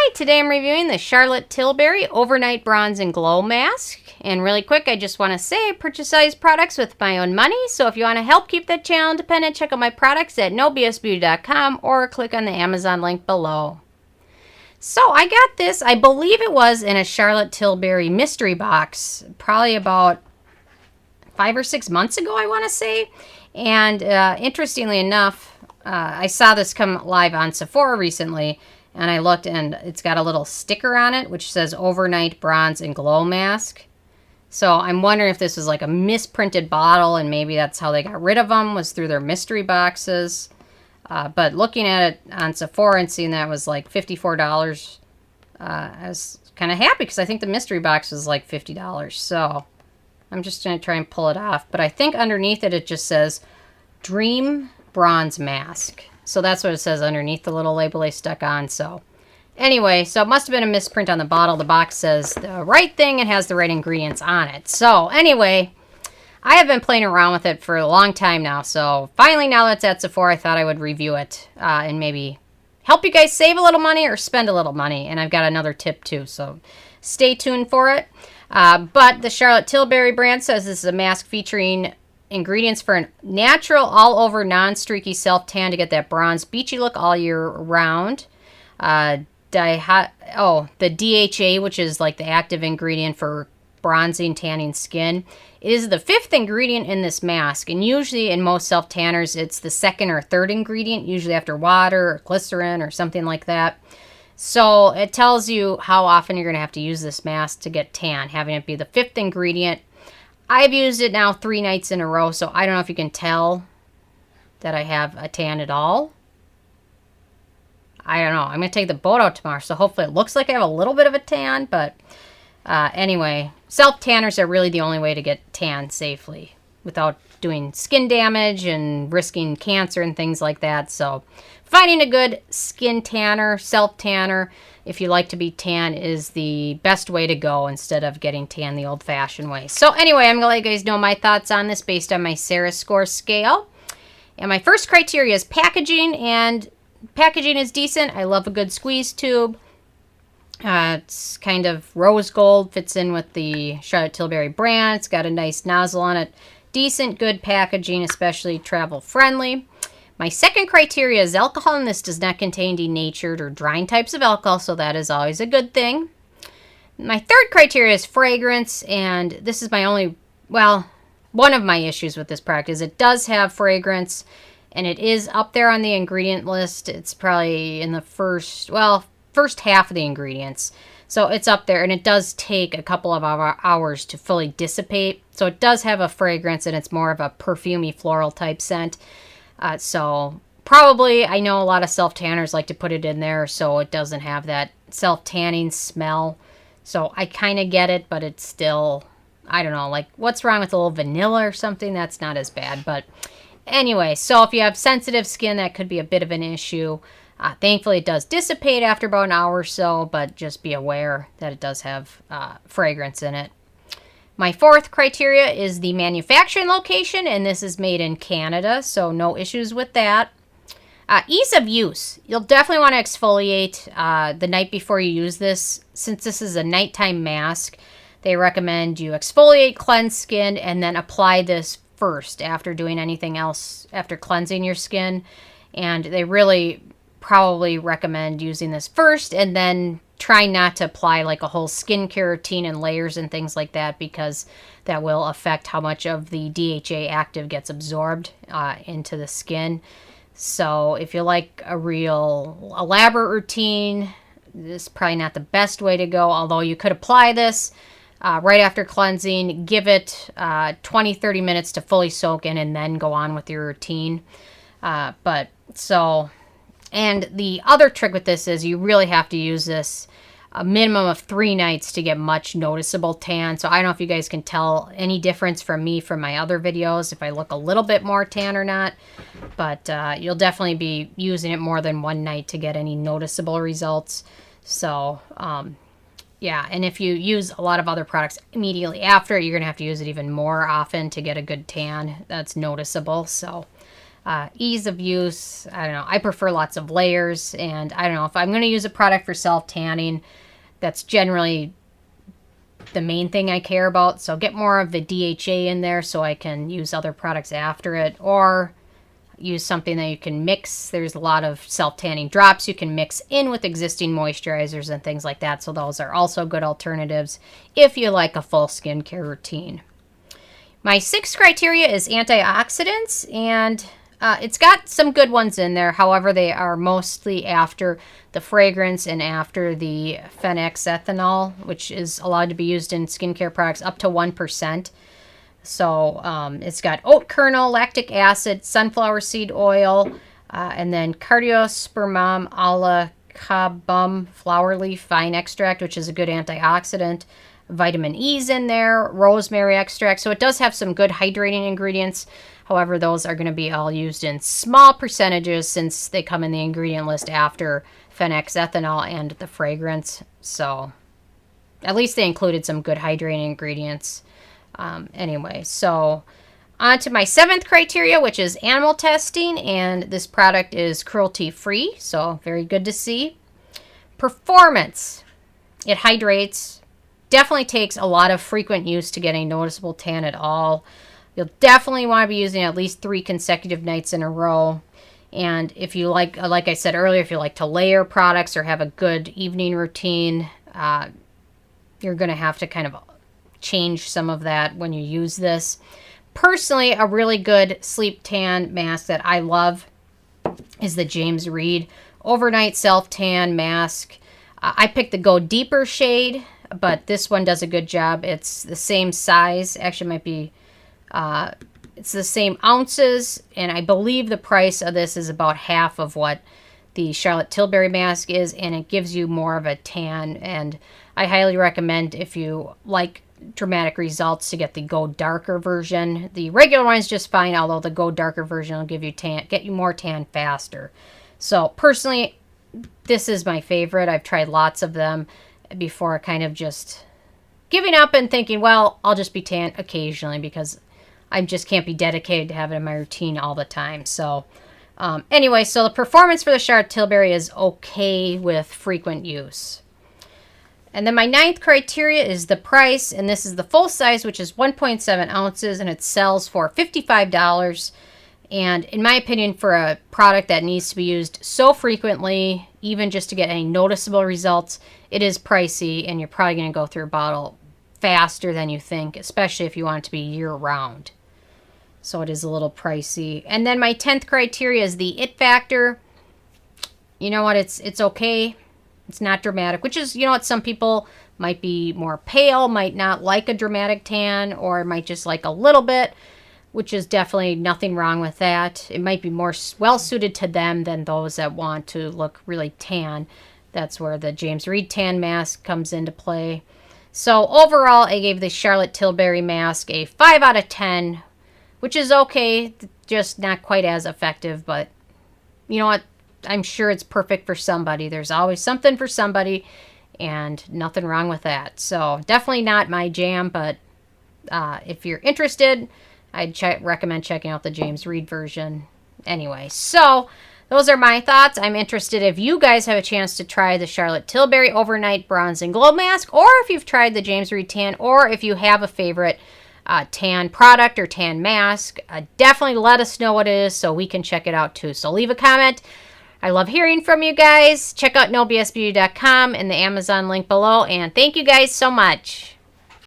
Hi, today I'm reviewing the Charlotte Tilbury Overnight Bronze and Glow Mask. And really quick, I just want to say I purchase these products with my own money. So if you want to help keep the channel independent, check out my products at nobsbeauty.com or click on the Amazon link below. So I got this, I believe it was in a Charlotte Tilbury mystery box, probably about 5 or 6 months ago, I want to say. And interestingly enough, I saw this come live on Sephora recently. And I looked, and it's got a little sticker on it, which says Overnight Bronze and Glow Mask. So I'm wondering if this was like a misprinted bottle, and maybe that's how they got rid of them, was through their mystery boxes. But looking at it on Sephora and seeing that was like $54, I was kind of happy, because I think the mystery box was like $50. So I'm just going to try and pull it off. But I think underneath it, it just says Dream Bronze Mask. So that's what it says underneath the little label they stuck on. So anyway, so it must have been a misprint on the bottle. The box says the right thing and has the right ingredients on it. So anyway, I have been playing around with it for a long time now. So finally, now that it's at Sephora, I thought I would review it and maybe help you guys save a little money or spend a little money. And I've got another tip too, so stay tuned for it. But the Charlotte Tilbury brand says this is a mask featuring ingredients for a natural, all-over, non-streaky self-tan to get that bronze, beachy look all year round. The DHA, which is like the active ingredient for bronzing, tanning skin, is the 5th ingredient in this mask. And usually in most self-tanners, it's the 2nd or 3rd ingredient, usually after water or glycerin or something like that. So it tells you how often you're going to have to use this mask to get tan, having it be the 5th ingredient. I've used it now 3 nights in a row, so I don't know if you can tell that I have a tan at all. I don't know. I'm going to take the boat out tomorrow, so hopefully it looks like I have a little bit of a tan. But anyway, self-tanners are really the only way to get tan safely without doing skin damage and risking cancer and things like that. So finding a good skin tanner, self-tanner, if you like to be tan, is the best way to go instead of getting tan the old-fashioned way. So anyway, I'm going to let you guys know my thoughts on this based on my Sarah score scale. And my first criteria is packaging, and packaging is decent. I love a good squeeze tube. It's kind of rose gold, fits in with the Charlotte Tilbury brand. It's got a nice nozzle on it. Decent, good packaging, especially travel-friendly. My second criteria is alcohol, and this does not contain denatured or drying types of alcohol, so that is always a good thing. My third criteria is fragrance, and this is my only, well, one of my issues with this product is it does have fragrance, and it is up there on the ingredient list. It's probably in the first half of the ingredients. So it's up there, and it does take a couple of hours to fully dissipate. So it does have a fragrance, and it's more of a perfumey floral type scent. So probably, I know a lot of self-tanners like to put it in there so it doesn't have that self-tanning smell. So I kind of get it, but it's still, I don't know, like what's wrong with a little vanilla or something? That's not as bad. But anyway, so if you have sensitive skin, that could be a bit of an issue. Thankfully, it does dissipate after about an hour or so, but just be aware that it does have fragrance in it. My fourth criteria is the manufacturing location, and this is made in Canada, so no issues with that. Ease of use. You'll definitely want to exfoliate the night before you use this. Since this is a nighttime mask, they recommend you exfoliate, cleanse skin, and then apply this first after doing anything else, after cleansing your skin. And they really probably recommend using this first, and then try not to apply like a whole skincare routine and layers and things like that, because that will affect how much of the DHA active gets absorbed into the skin. So if you like a real elaborate routine, this is probably not the best way to go, although you could apply this right after cleansing, give it 20-30 minutes to fully soak in, and then go on with your routine. And the other trick with this is you really have to use this a minimum of 3 nights to get much noticeable tan. So I don't know if you guys can tell any difference from me from my other videos, if I look a little bit more tan or not. But you'll definitely be using it more than 1 night to get any noticeable results. So, yeah, and if you use a lot of other products immediately after, you're going to have to use it even more often to get a good tan that's noticeable. So Ease of use, I don't know. I prefer lots of layers, and I don't know if I'm going to use a product for self-tanning, that's generally the main thing I care about. So get more of the DHA in there so I can use other products after it, or use something that you can mix. There's a lot of self-tanning drops you can mix in with existing moisturizers and things like that. So those are also good alternatives if you like a full skincare routine. My sixth criteria is antioxidants, and it's got some good ones in there. However, they are mostly after the fragrance and after the Phenoxyethanol, which is allowed to be used in skincare products up to 1%. So it's got oat kernel, lactic acid, sunflower seed oil, and then Cardiospermum, Halicacabum, flower leaf vine extract, which is a good antioxidant. Vitamin E's in there, rosemary extract. So it does have some good hydrating ingredients. However, those are going to be all used in small percentages since they come in the ingredient list after Phenoxyethanol and the fragrance. So at least they included some good hydrating ingredients. Anyway, so on to my seventh criteria, which is animal testing, and this product is cruelty-free, so very good to see. Performance. It hydrates. Definitely takes a lot of frequent use to get a noticeable tan at all. You'll definitely want to be using at least 3 consecutive nights in a row. And if you like I said earlier, if you like to layer products or have a good evening routine, you're going to have to kind of change some of that when you use this. Personally, a really good sleep tan mask that I love is the James Read Overnight Self Tan Mask. I picked the Go Deeper shade, but this one does a good job. It's the same size. Actually, it might be, it's the same ounces, and I believe the price of this is about half of what the Charlotte Tilbury mask is, and it gives you more of a tan. And I highly recommend, if you like dramatic results, to get the Go Darker version. The regular one is just fine, although the Go Darker version will get you more tan faster. So personally, this is my favorite. I've tried lots of them before kind of just giving up and thinking, well, I'll just be tan occasionally because I just can't be dedicated to have it in my routine all the time. So anyway, so the performance for the Charlotte Tilbury is okay with frequent use. And then my ninth criteria is the price, and this is the full size, which is 1.7 ounces, and it sells for $55. And in my opinion, for a product that needs to be used so frequently, even just to get any noticeable results, it is pricey, and you're probably going to go through a bottle faster than you think, especially if you want it to be year-round. So it is a little pricey. And then my 10th criteria is the it factor. You know what? It's okay. It's not dramatic, which is, you know what, some people might be more pale, might not like a dramatic tan, or might just like a little bit, which is definitely nothing wrong with that. It might be more well-suited to them than those that want to look really tan. That's where the James Read Tan Mask comes into play. So overall, I gave the Charlotte Tilbury mask a 5 out of 10, which is okay, just not quite as effective, but you know what? I'm sure it's perfect for somebody. There's always something for somebody, and nothing wrong with that. So definitely not my jam, but if you're interested, I'd recommend checking out the James Read version. Anyway, so those are my thoughts. I'm interested if you guys have a chance to try the Charlotte Tilbury Overnight Bronze and Glow Mask, or if you've tried the James Read Tan, or if you have a favorite tan product or tan mask. Definitely let us know what it is so we can check it out too. So leave a comment. I love hearing from you guys. Check out nobsbeauty.com and the Amazon link below. And thank you guys so much.